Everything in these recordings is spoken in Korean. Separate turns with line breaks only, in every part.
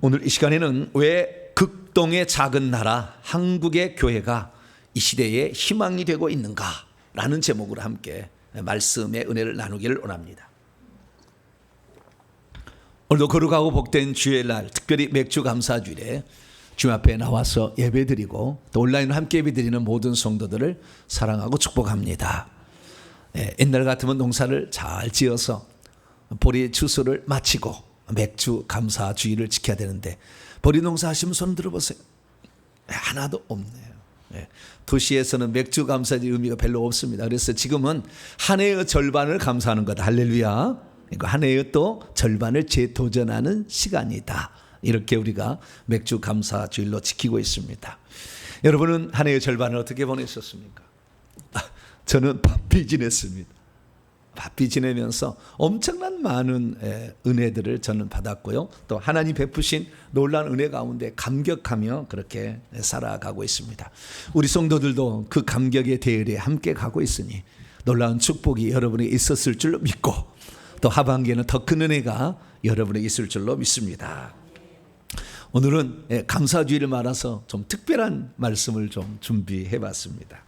오늘 이 시간에는 왜 극동의 작은 나라 한국의 교회가 이 시대에 희망이 되고 있는가라는 제목으로 함께 말씀의 은혜를 나누기를 원합니다. 오늘도 거룩하고 복된 주의 날, 특별히 맥주 감사주일에 주 앞에 나와서 예배드리고 또 온라인으로 함께 예배드리는 모든 성도들을 사랑하고 축복합니다. 옛날 같으면 농사를 잘 지어서 보리 추수를 마치고 맥주 감사주일을 지켜야 되는데 보리 농사 하시면 손 들어보세요. 하나도 없네요. 도시에서는 맥주 감사주일 의미가 별로 없습니다. 그래서 지금은 한 해의 절반을 감사하는 거다. 할렐루야. 한 해의 또 절반을 재도전하는 시간이다. 이렇게 우리가 맥주 감사주일로 지키고 있습니다. 여러분은 한 해의 절반을 어떻게 보내셨습니까? 저는 바삐 지냈습니다. 바삐 지내면서 엄청난 많은 은혜들을 저는 받았고요. 또 하나님 베푸신 놀라운 은혜 가운데 감격하며 그렇게 살아가고 있습니다. 우리 성도들도 그 감격의 대열에 함께 가고 있으니 놀라운 축복이 여러분에게 있었을 줄로 믿고 또 하반기에는 더 큰 은혜가 여러분에게 있을 줄로 믿습니다. 오늘은 감사주의를 말아서 좀 특별한 말씀을 좀 준비해 봤습니다.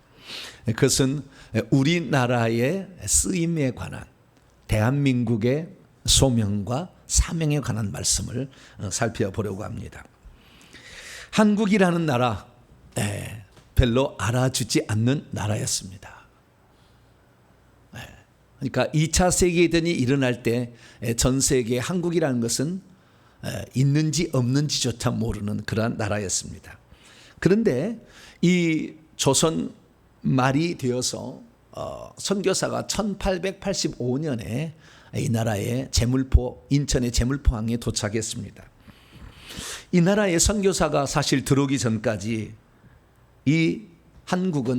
그것은 우리나라의 쓰임에 관한 대한민국의 소명과 사명에 관한 말씀을 살펴보려고 합니다. 한국이라는 나라 별로 알아주지 않는 나라였습니다. 그러니까 2차 세계대전이 일어날 때 전 세계에 한국이라는 것은 있는지 없는지조차 모르는 그러한 나라였습니다. 그런데 이 조선 말이 되어서 선교사가 1885년에 이 나라의 인천의 제물포항에 도착했습니다. 이 나라의 선교사가 사실 들어오기 전까지 이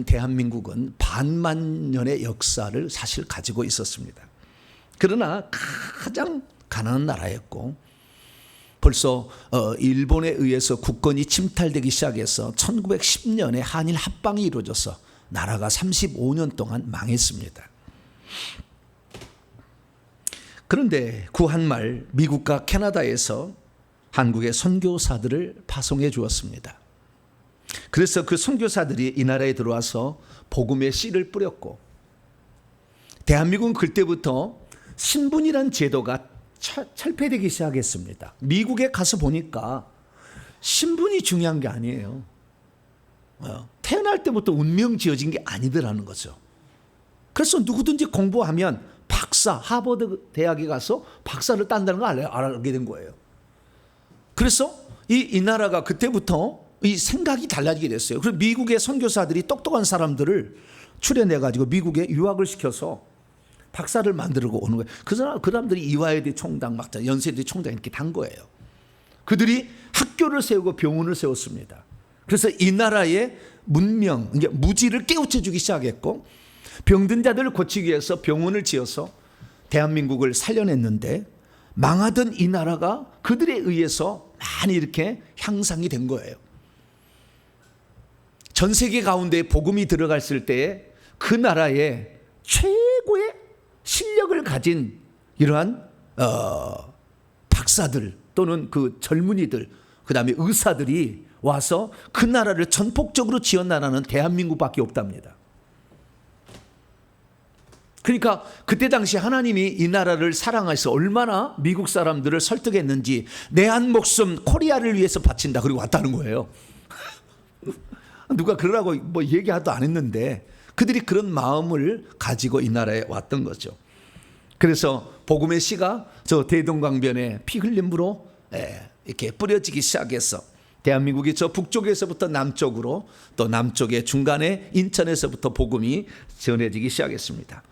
대한민국은 반만 년의 역사를 사실 가지고 있었습니다. 그러나 가장 가난한 나라였고 벌써 일본에 의해서 국권이 침탈되기 시작해서 1910년에 한일 합방이 이루어져서 나라가 35년 동안 망했습니다. 그런데 구한말 미국과 캐나다에서 한국의 선교사들을 파송해 주었습니다. 그래서 그 선교사들이 이 나라에 들어와서 복음의 씨를 뿌렸고 대한민국은 그때부터 신분이란 제도가 철폐되기 시작했습니다. 미국에 가서 보니까 신분이 중요한 게 아니에요. 태어날 때부터 운명 지어진 게 아니더라는 거죠. 그래서 누구든지 공부하면 하버드 대학에 가서 박사를 딴다는 걸 알게 된 거예요. 그래서 이 나라가 그때부터 이 생각이 달라지게 됐어요. 그래서 미국의 선교사들이 똑똑한 사람들을 출연해가지고 미국에 유학을 시켜서 박사를 만들고 오는 거예요. 그 사람들이 이화여대 총장, 연세대 총장 이렇게 단 거예요. 그들이 학교를 세우고 병원을 세웠습니다. 그래서 이 나라의 문명, 무지를 깨우쳐주기 시작했고 병든 자들을 고치기 위해서 병원을 지어서 대한민국을 살려냈는데 망하던 이 나라가 그들에 의해서 많이 이렇게 향상이 된 거예요. 전 세계 가운데 복음이 들어갔을 때에 그 나라의 최고의 실력을 가진 이러한 박사들 또는 그 젊은이들 그 다음에 의사들이 와서 그 나라를 전폭적으로 지은 나라는 대한민국밖에 없답니다. 그러니까 그때 당시 하나님이 이 나라를 사랑해서 얼마나 미국 사람들을 설득했는지 내 한 목숨 코리아를 위해서 바친다 그리고 왔다는 거예요. 누가 그러라고 뭐 얘기도 안 했는데 그들이 그런 마음을 가지고 이 나라에 왔던 거죠. 그래서 복음의 씨가 저 대동강변에 피 흘림으로 이렇게 뿌려지기 시작해서 대한민국이 저 북쪽에서부터 남쪽으로 또 남쪽의 중간에 인천에서부터 복음이 전해지기 시작했습니다.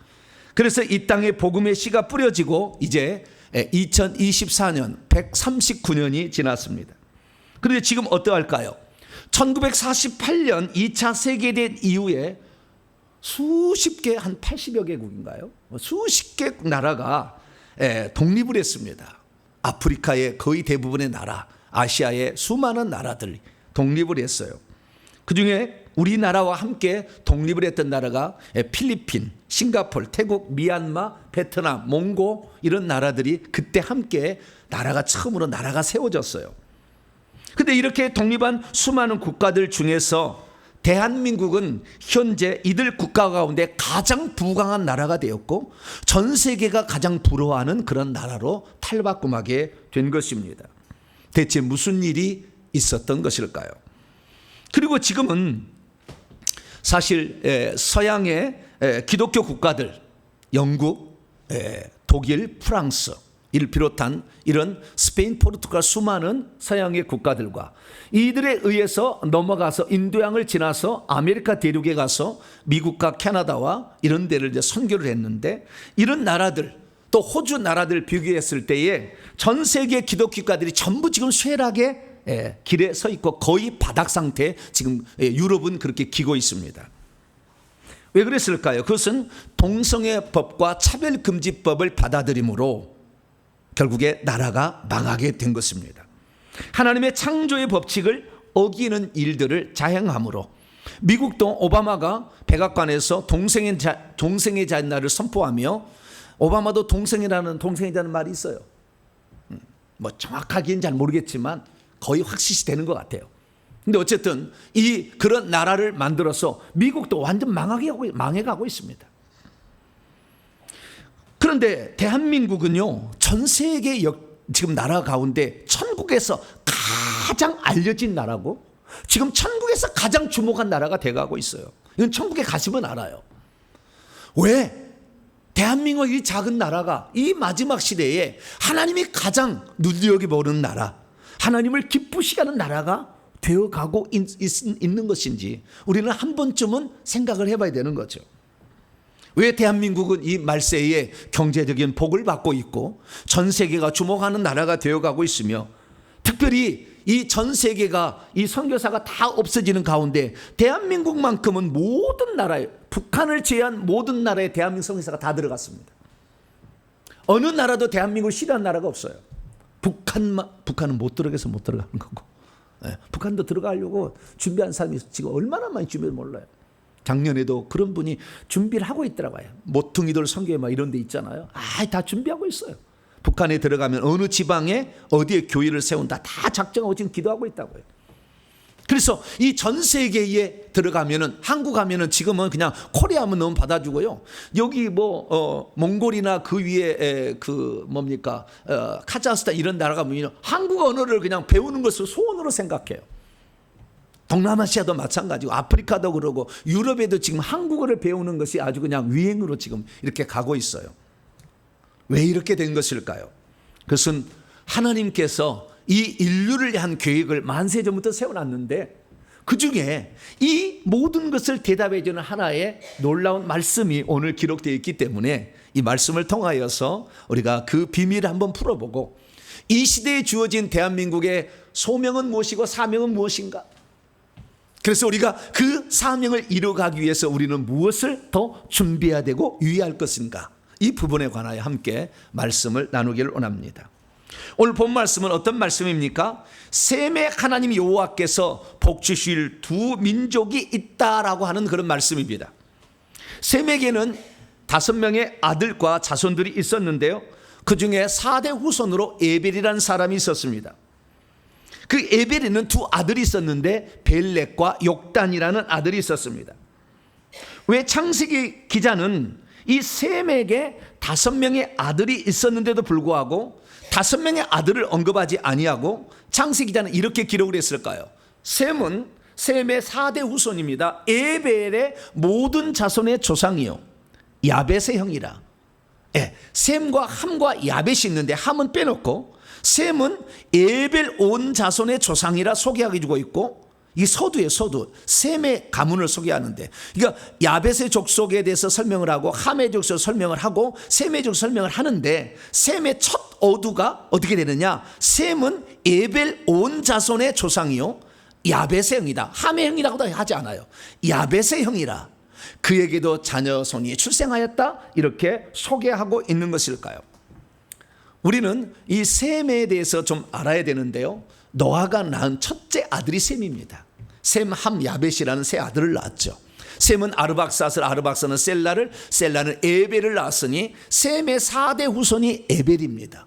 그래서 이 땅에 복음의 씨가 뿌려지고 이제 2024년 139년이 지났습니다. 그런데 지금 어떠할까요? 1948년 2차 세계대전 이후에 수십 개, 한 80여 개국인가요? 수십 개 나라가 독립을 했습니다. 아프리카의 거의 대부분의 나라, 아시아의 수많은 나라들이 독립을 했어요. 그중에 우리나라와 함께 독립을 했던 나라가 필리핀, 싱가포르, 태국, 미얀마, 베트남, 몽고 이런 나라들이 그때 함께 나라가 처음으로 나라가 세워졌어요. 근데 이렇게 독립한 수많은 국가들 중에서 대한민국은 현재 이들 국가 가운데 가장 부강한 나라가 되었고 전 세계가 가장 부러워하는 그런 나라로 탈바꿈하게 된 것입니다. 대체 무슨 일이 있었던 것일까요? 그리고 지금은 사실 서양의 기독교 국가들, 영국, 독일, 프랑스 이를 비롯한 이런 스페인, 포르투갈 수많은 서양의 국가들과 이들에 의해서 넘어가서 인도양을 지나서 아메리카 대륙에 가서 미국과 캐나다와 이런 데를 이제 선교를 했는데, 이런 나라들 또 호주 나라들 비교했을 때에 전 세계 기독교 국가들이 전부 지금 쇠락의 길에 서 있고 거의 바닥 상태에 지금 유럽은 그렇게 기고 있습니다. 왜 그랬을까요? 그것은 동성애 법과 차별금지법을 받아들임으로 결국에 나라가 망하게 된 것입니다. 하나님의 창조의 법칙을 어기는 일들을 자행함으로 미국도 오바마가 백악관에서 동성애 자유날을 선포하며, 오바마도 동성애자는 말이 있어요. 뭐 정확하게는 잘 모르겠지만 거의 확실시 되는 것 같아요. 근데 어쨌든 그런 나라를 만들어서 미국도 완전 망해가고 있습니다. 그런데 대한민국은요, 전 세계 지금 나라 가운데 천국에서 가장 알려진 나라고 지금 천국에서 가장 주목한 나라가 돼가고 있어요. 이건 천국에 가시면 알아요. 왜? 대한민국 이 작은 나라가 이 마지막 시대에 하나님이 가장 눈여겨보는 나라, 하나님을 기쁘시게 하는 나라가 되어가고 있는 것인지 우리는 한 번쯤은 생각을 해봐야 되는 거죠. 왜 대한민국은 이 말세에 경제적인 복을 받고 있고 전 세계가 주목하는 나라가 되어가고 있으며, 특별히 이 전 세계가 이 선교사가 다 없어지는 가운데 대한민국만큼은 모든 나라에, 북한을 제외한 모든 나라에 대한민국 선교사가 다 들어갔습니다. 어느 나라도 대한민국을 싫어하는 나라가 없어요. 북한은 못 들어가서 못 들어가는 거고, 북한도 들어가려고 준비한 사람이 지금 얼마나 많이 준비를 몰라요. 작년에도 그런 분이 준비를 하고 있더라고요. 모퉁이돌 선교회 막 이런 데 있잖아요. 다 준비하고 있어요. 북한에 들어가면 어느 지방에 어디에 교회를 세운다 다 작정하고 지금 기도하고 있다고요. 그래서 이 전 세계에 들어가면은, 한국 가면은 지금은 그냥 코리아면 너무 받아주고요. 여기 몽골이나 그 위에 카자흐스탄 이런 나라가 보면 한국 언어를 그냥 배우는 것을 소원으로 생각해요. 동남아시아도 마찬가지고 아프리카도 그러고 유럽에도 지금 한국어를 배우는 것이 아주 그냥 유행으로 지금 이렇게 가고 있어요. 왜 이렇게 된 것일까요? 그것은 하나님께서 이 인류를 위한 계획을 만세 전부터 세워놨는데, 그 중에 이 모든 것을 대답해 주는 하나의 놀라운 말씀이 오늘 기록되어 있기 때문에 이 말씀을 통하여서 우리가 그 비밀을 한번 풀어보고, 이 시대에 주어진 대한민국의 소명은 무엇이고 사명은 무엇인가, 그래서 우리가 그 사명을 이루어가기 위해서 우리는 무엇을 더 준비해야 되고 유의할 것인가, 이 부분에 관하여 함께 말씀을 나누기를 원합니다. 오늘 본 말씀은 어떤 말씀입니까? 셈의 하나님 여호와께서 복 주실 두 민족이 있다라고 하는 그런 말씀입니다. 셈에게는 5명의 아들과 자손들이 있었는데요, 그 중에 4대 후손으로 에벨이라는 사람이 있었습니다. 그 에벨에는 2 아들이 있었는데 벨렉과 욕단이라는 아들이 있었습니다. 왜 창세기 기자는 이 셈에게 5명의 아들이 있었는데도 불구하고 5명의 아들을 언급하지 아니하고 창세기 기자는 이렇게 기록을 했을까요? 셈은 셈의 4대 후손입니다. 에벨의 모든 자손의 조상이요 야벳의 형이라. 셈과 함과 야벳이 있는데 함은 빼놓고 셈은 에벨 온 자손의 조상이라 소개하게 주고 있고, 이 서두에 서두 셈의 가문을 소개하는데, 그러니까 야벳의 족속에 대해서 설명을 하고 함의 족속 설명을 하고 셈의 족속 설명을 하는데, 셈의 첫 어두가 어떻게 되느냐? 셈은 에벨 온 자손의 조상이요 야벳의 형이다. 함의 형이라고도 하지 않아요. 야벳의 형이라. 그에게도 자녀손이 출생하였다, 이렇게 소개하고 있는 것일까요? 우리는 이 셈에 대해서 좀 알아야 되는데요, 노아가 낳은 첫째 아들이 셈입니다. 셈, 함, 야벳이라는 세 아들을 낳았죠. 셈은 아르박사스를, 아르박사는 셀라를, 셀라는 에벨을 낳았으니 셈의 4대 후손이 에벨입니다.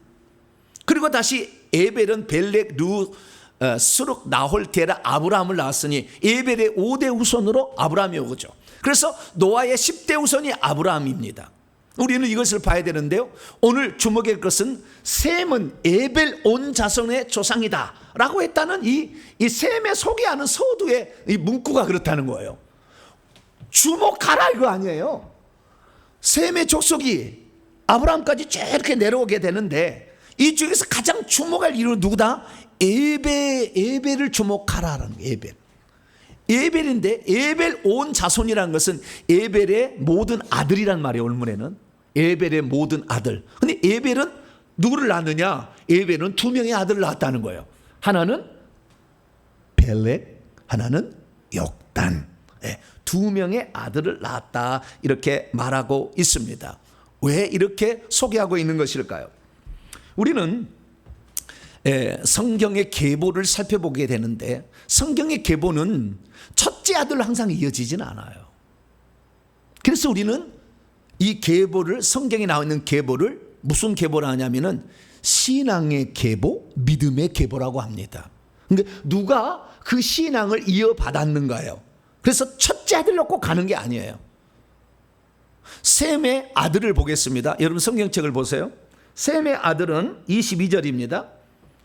그리고 다시 에벨은 벨렉, 스룩, 나홀, 데라, 아브라함을 낳았으니 에벨의 5대 후손으로 아브라함이 오죠. 그래서 노아의 10대 후손이 아브라함입니다. 우리는 이것을 봐야 되는데요, 오늘 주목할 것은 셈은 에벨 온 자손의 조상이다 라고 했다는 이 셈에 소개하는 서두의 이 문구가 그렇다는 거예요. 주목하라 이거 아니에요. 셈의 족속이 아브라함까지 쭉 이렇게 내려오게 되는데 이 중에서 가장 주목할 이유는 누구다? 에벨을 주목하라는 거예요. 에벨인데 에벨 온 자손이라는 것은 에벨의 모든 아들이란 말이에요. 원문에는 에벨의 모든 아들. 근데 에벨은 누구를 낳느냐? 에벨은 2명의 아들을 낳았다는 거예요. 하나는 벨렉, 하나는 욕단. 2명의 아들을 낳았다 이렇게 말하고 있습니다. 왜 이렇게 소개하고 있는 것일까요? 우리는 성경의 계보를 살펴보게 되는데 성경의 계보는 첫째 아들로 항상 이어지진 않아요. 그래서 우리는 이 계보를, 성경에 나와 있는 계보를 무슨 계보라 하냐면은 신앙의 계보, 믿음의 계보라고 합니다. 그러니까 누가 그 신앙을 이어받았는가요? 그래서 첫째 아들로 꼭 가는 게 아니에요. 셈의 아들을 보겠습니다. 여러분 성경책을 보세요. 셈의 아들은 22절입니다.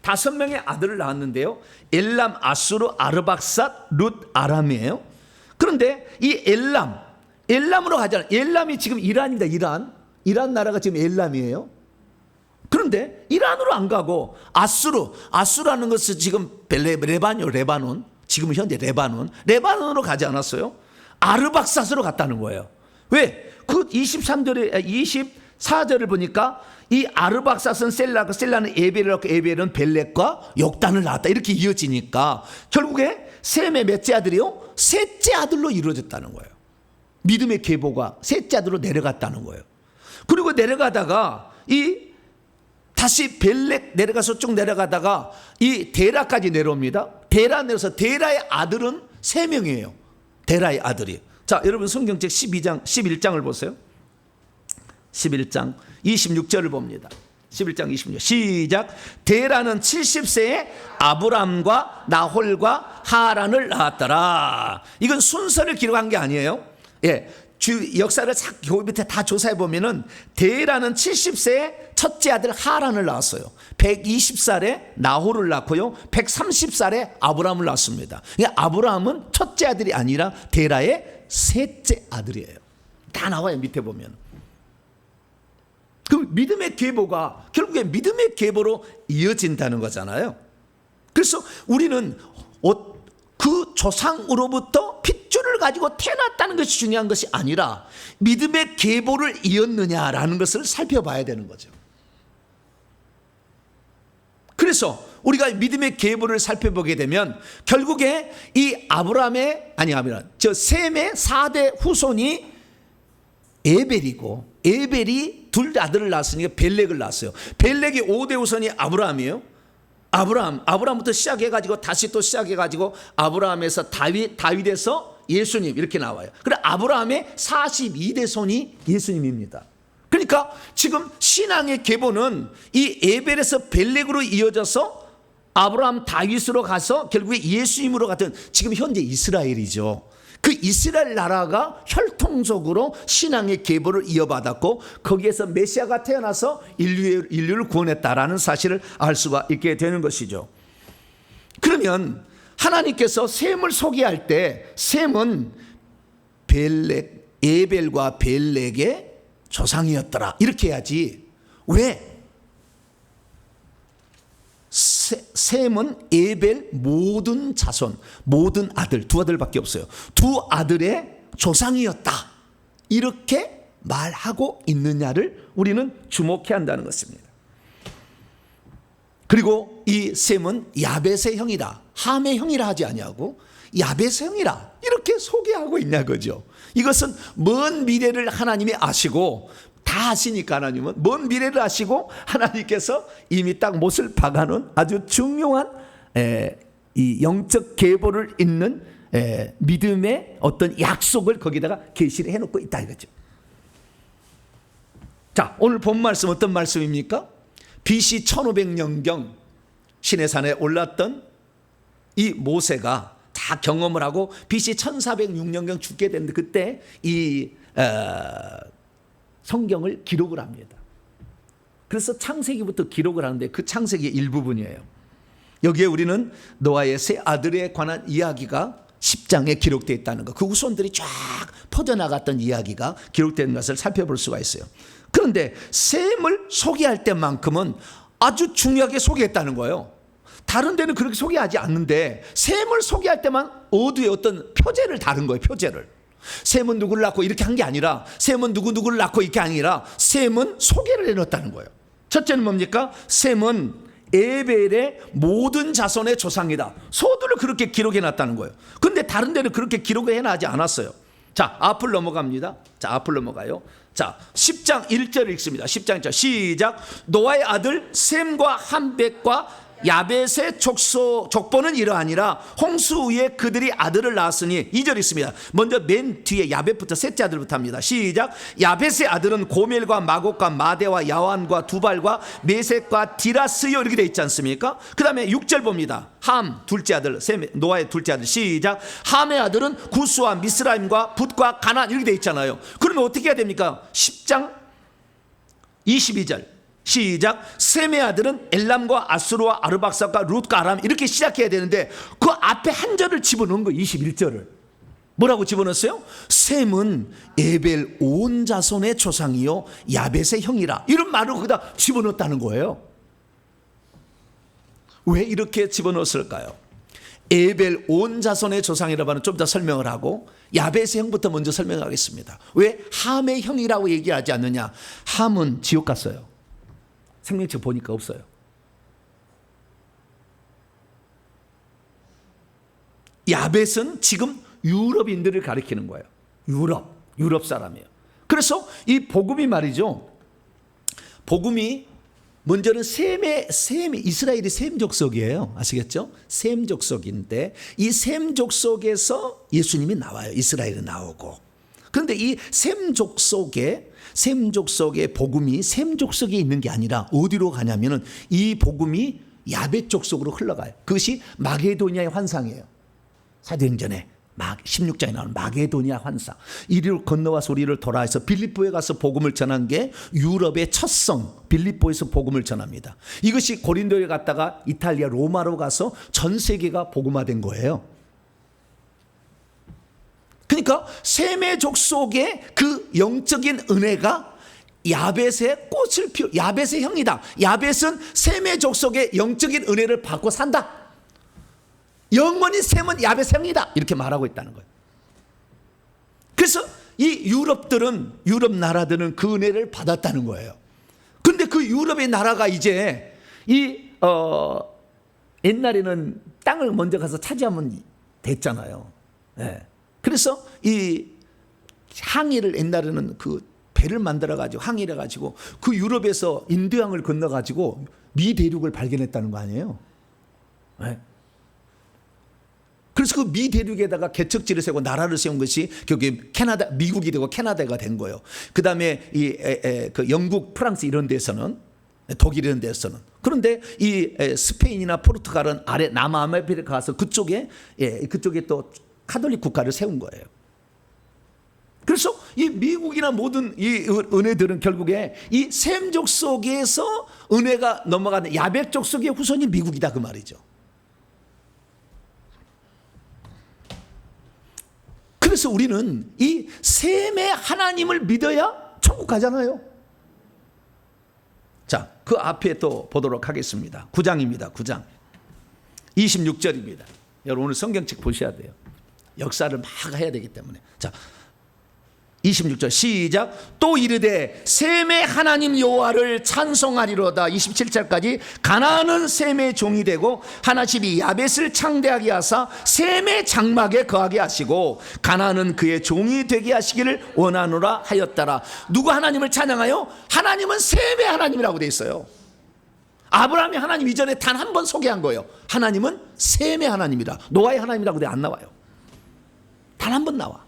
5명의 아들을 낳았는데요, 엘람, 아수르, 아르박삿, 룻, 아람이에요. 그런데 이 엘람으로 가잖아요. 엘람이 지금 이란입니다. 이란 나라가 지금 엘람이에요. 그런데 이란으로 안 가고 아수라는 것은 지금 레바논, 지금 현재 레바논으로 가지 않았어요. 아르박삿으로 갔다는 거예요. 왜? 그 24절을 보니까 이 아르박삿은 셀라는 에벨을 낳고 에벨은 벨렉과 욕단을 낳았다 이렇게 이어지니까 결국에 셈의 몇째 아들이요? 셋째 아들로 이루어졌다는 거예요. 믿음의 계보가 셋째 아들로 내려갔다는 거예요. 그리고 내려가다가 다시 벨렉 내려가서 쭉 내려가다가 이 데라까지 내려옵니다. 데라 내려서 데라의 아들은 3명이에요. 데라의 아들이. 자, 여러분 성경책 11장을 보세요. 11장 26절을 봅니다. 11장 26절 시작. 데라는 70세에 아브람과 나홀과 하란을 낳았더라. 이건 순서를 기록한 게 아니에요. 역사를 그 밑에 다 조사해 보면은 데라는 70세에 첫째 아들 하란을 낳았어요. 120살에 나홀을 낳고요, 130살에 아브람을 낳습니다. 그러니까 아브람은 첫째 아들이 아니라 데라의 셋째 아들이에요. 다 나와요 밑에 보면. 그 믿음의 계보가 결국에 믿음의 계보로 이어진다는 거잖아요. 그래서 우리는 그 조상으로부터 핏줄을 가지고 태어났다는 것이 중요한 것이 아니라 믿음의 계보를 이었느냐라는 것을 살펴봐야 되는 거죠. 그래서 우리가 믿음의 계보를 살펴보게 되면 결국에 이 셈의 4대 후손이 에벨이고, 에벨이 둘 아들을 낳았으니까 벨렉을 낳았어요. 벨렉이 5대 후손이 아브라함이에요. 아브라함부터 시작해가지고 다시 또 시작해가지고 아브라함에서 다윗에서 예수님 이렇게 나와요. 그래 아브라함의 42대 손이 예수님입니다. 그러니까 지금 신앙의 계보는 이 에벨에서 벨렉으로 이어져서 아브라함 다윗으로 가서 결국에 예수님으로 같은 지금 현재 이스라엘이죠. 그 이스라엘 나라가 혈통적으로 신앙의 계보를 이어받았고 거기에서 메시아가 태어나서 인류를 구원했다라는 사실을 알 수가 있게 되는 것이죠. 그러면 하나님께서 셈을 소개할 때 셈은 에벨과 벨렉의 조상이었더라 이렇게 해야지. 왜? 셈은 에벨 모든 자손, 모든 아들, 2아들밖에 없어요. 2아들의 조상이었다 이렇게 말하고 있느냐를 우리는 주목해야 한다는 것입니다. 그리고 이 셈은 야벳의 형이다, 함의 형이라 하지 아니하고 야벳의 형이라 이렇게 소개하고 있냐 그죠. 이것은 먼 미래를 하나님이 아시고 다 아시니까 하나님은 먼 미래를 아시고 하나님께서 이미 딱 못을 박아놓은 아주 중요한 이 영적 계보를 잇는 믿음의 어떤 약속을 거기다가 계시를 해놓고 있다 이거죠. 자, 오늘 본 말씀 어떤 말씀입니까? BC 1500년경 시내산에 올랐던 이 모세가 다 경험을 하고 BC 1406년경 죽게 됐는데 그때 이 성경을 기록을 합니다. 그래서 창세기부터 기록을 하는데 그 창세기 일부분이에요. 여기에 우리는 노아의 세 아들에 관한 이야기가 10장에 기록되어 있다는 것, 그 후손들이 쫙 퍼져나갔던 이야기가 기록된 것을 살펴볼 수가 있어요. 그런데 셈을 소개할 때만큼은 아주 중요하게 소개했다는 거예요. 다른 데는 그렇게 소개하지 않는데 셈을 소개할 때만 어두의 어떤 표제를 다른 거예요. 표제를. 셈은 누구를 낳고 이렇게 한 게 아니라, 셈은 누구를 낳고 이렇게 아니라 셈은 소개를 해놓았다는 거예요. 첫째는 뭡니까? 셈은 에벨의 모든 자손의 조상이다. 서두를 그렇게 기록해놨다는 거예요. 그런데 다른 데는 그렇게 기록을 해놔지 않았어요. 자, 앞을 넘어갑니다. 자, 앞을 넘어가요. 자, 10장 1절을 읽습니다. 10장 1절 시작. 노아의 아들 셈과 함벳과 야벳의 족보는 이러하니라. 홍수 위에 그들이 아들을 낳았으니 2절 있습니다. 먼저 맨 뒤에 야벳부터 셋째 아들부터 합니다. 시작. 야벳의 아들은 고멜과 마곡과 마대와 야완과 두발과 메섹과 디라스요 이렇게 돼 있지 않습니까? 그 다음에 6절 봅니다. 함 둘째 아들, 노아의 둘째 아들. 시작. 함의 아들은 구스와 미스라임과 붓과 가나안 이렇게 돼 있잖아요. 그러면 어떻게 해야 됩니까? 10장 22절 시작. 셈의 아들은 엘람과 아수르와 아르박삭과 룻과 아람 이렇게 시작해야 되는데 그 앞에 한 절을 집어넣은 거예요. 21절을 뭐라고 집어넣었어요? 셈은 에벨 온 자손의 조상이요 야벳의 형이라, 이런 말을 거기다 집어넣었다는 거예요. 왜 이렇게 집어넣었을까요? 에벨 온 자손의 조상이라고 하는 좀 더 설명을 하고 야벳의 형부터 먼저 설명하겠습니다. 왜 함의 형이라고 얘기하지 않느냐? 함은 지옥 갔어요. 생명책 보니까 없어요. 야벳은 지금 유럽인들을 가리키는 거예요. 유럽 사람이에요. 그래서 이 복음이 말이죠. 복음이 먼저는 셈의 이스라엘이 셈 족속이에요. 아시겠죠? 셈 족속인데 이 셈 족속에서 예수님이 나와요. 이스라엘이 나오고. 그런데 이 셈 족속의 복음이 셈 족속에 있는 게 아니라 어디로 가냐면은 이 복음이 야벳 족속으로 흘러가요. 그것이 마게도니아의 환상이에요. 사도행전에 16장에 나오는 마게도니아 환상. 이리로 건너와서 우리를 돌아와서 빌립보에 가서 복음을 전한 게 유럽의 첫 성 빌립보에서 복음을 전합니다. 이것이 고린도에 갔다가 이탈리아 로마로 가서 전 세계가 복음화된 거예요. 그러니까 셈의 족속의 그 영적인 은혜가 야벳의 꽃을 피우, 야벳의 형이다. 야벳은 셈의 족속의 영적인 은혜를 받고 산다. 영원히 셈은 야벳의 형이다. 이렇게 말하고 있다는 거예요. 그래서 이 유럽 나라들은 그 은혜를 받았다는 거예요. 그런데 그 유럽의 나라가 이제 옛날에는 땅을 먼저 가서 차지하면 됐잖아요. 네. 그래서 이 항해를 옛날에는 그 배를 만들어 가지고 항해를 가지고 그 유럽에서 인도양을 건너 가지고 미 대륙을 발견했다는 거 아니에요? 네. 그래서 그 미 대륙에다가 개척지를 세우고 나라를 세운 것이 결국에 미국이 되고 캐나다가 된 거예요. 그 다음에 그 영국, 프랑스 이런 데서는, 독일 이런 데서는. 그런데 이 스페인이나 포르투갈은 아래 남아메리카 가서 그쪽에 또 카톨릭 국가를 세운 거예요. 그래서 이 미국이나 모든 이 은혜들은 결국에 이 셈족 속에서 은혜가 넘어가는 야벳족 속의 후손이 미국이다 그 말이죠. 그래서 우리는 이 셈의 하나님을 믿어야 천국 가잖아요. 자, 그 앞에 또 보도록 하겠습니다. 9장입니다. 9장 26절입니다. 여러분 오늘 성경책 보셔야 돼요. 역사를 막 해야 되기 때문에. 자, 26절 시작. 또 이르되 셈의 하나님 여호와를 찬송하리로다. 27절까지 가나안은 셈의 종이 되고 하나님이 야벳을 창대하게 하사 셈의 장막에 거하게 하시고 가나안은 그의 종이 되게 하시기를 원하노라 하였더라. 누구 하나님을 찬양하여? 하나님은 셈의 하나님이라고 돼 있어요. 아브라함이 하나님 이전에 단 한 번 소개한 거예요. 하나님은 셈의 하나님이다. 노아의 하나님이라고 안 나와요. 단 한 번 나와.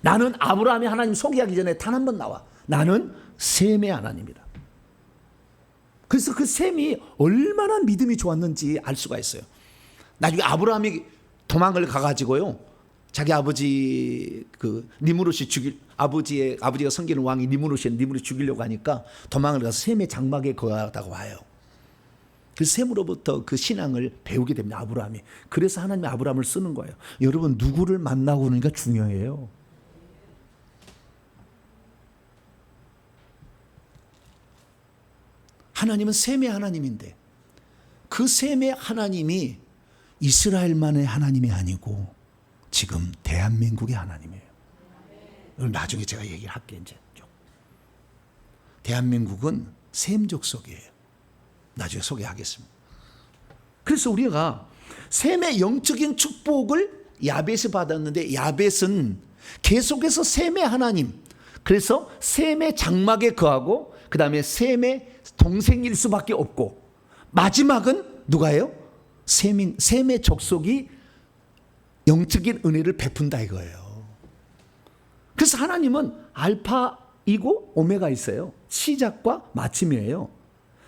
나는 아브라함의 하나님 소개하기 전에 단 한 번 나와. 나는 셈의 하나님이다. 그래서 그 셈이 얼마나 믿음이 좋았는지 알 수가 있어요. 나중에 아브라함이 도망을 가가지고요, 자기 아버지 그 니므롯이 아버지가 섬기는 왕이 니므롯이 죽이려고 하니까 도망을 가서 셈의 장막에 거하다가 와요. 그 셈으로부터 그 신앙을 배우게 됩니다, 아브라함이. 그래서 하나님이 아브라함을 쓰는 거예요. 여러분, 누구를 만나고 오는가 중요해요. 하나님은 셈의 하나님인데 그 셈의 하나님이 이스라엘만의 하나님이 아니고 지금 대한민국의 하나님이에요. 나중에 제가 얘기를 할게요. 이제 좀. 대한민국은 셈 족속이에요. 나중에 소개하겠습니다. 그래서 우리가 셈의 영적인 축복을 야벳이 받았는데, 야벳은 계속해서 셈의 하나님, 그래서 셈의 장막에 거하고 그 다음에 셈의 동생일 수밖에 없고, 마지막은 누가예요? 셈의 족속이 영적인 은혜를 베푼다 이거예요. 그래서 하나님은 알파이고 오메가 있어요. 시작과 마침이에요.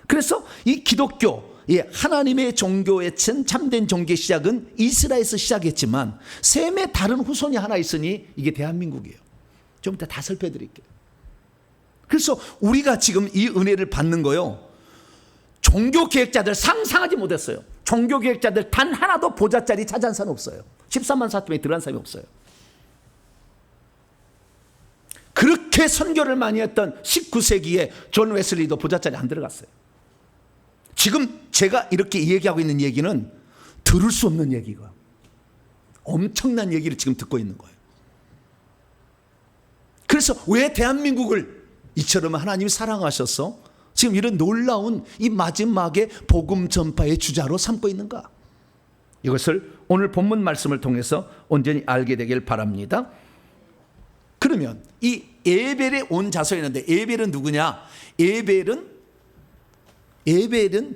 그래서 이 기독교, 하나님의 종교의 참된 종교의 시작은 이스라엘에서 시작했지만 셈의 다른 후손이 하나 있으니 이게 대한민국이에요. 좀 이따 다 살펴드릴게요. 그래서 우리가 지금 이 은혜를 받는 거요, 종교 계획자들 상상하지 못했어요. 종교 계획자들 단 하나도 보좌자리 차지한 사람 없어요. 13만 사람에 들어간 사람이 없어요. 그렇게 선교를 많이 했던 19세기에 존 웨슬리도 보좌자리 안 들어갔어요. 지금 제가 이렇게 얘기하고 있는 얘기는 들을 수 없는 얘기가, 엄청난 얘기를 지금 듣고 있는 거예요. 그래서 왜 대한민국을 이처럼 하나님이 사랑하셔서 지금 이런 놀라운 이 마지막에 복음 전파의 주자로 삼고 있는가? 이것을 오늘 본문 말씀을 통해서 온전히 알게 되길 바랍니다. 그러면 이 에벨의 온 자손이었는데, 에벨은 누구냐? 에벨은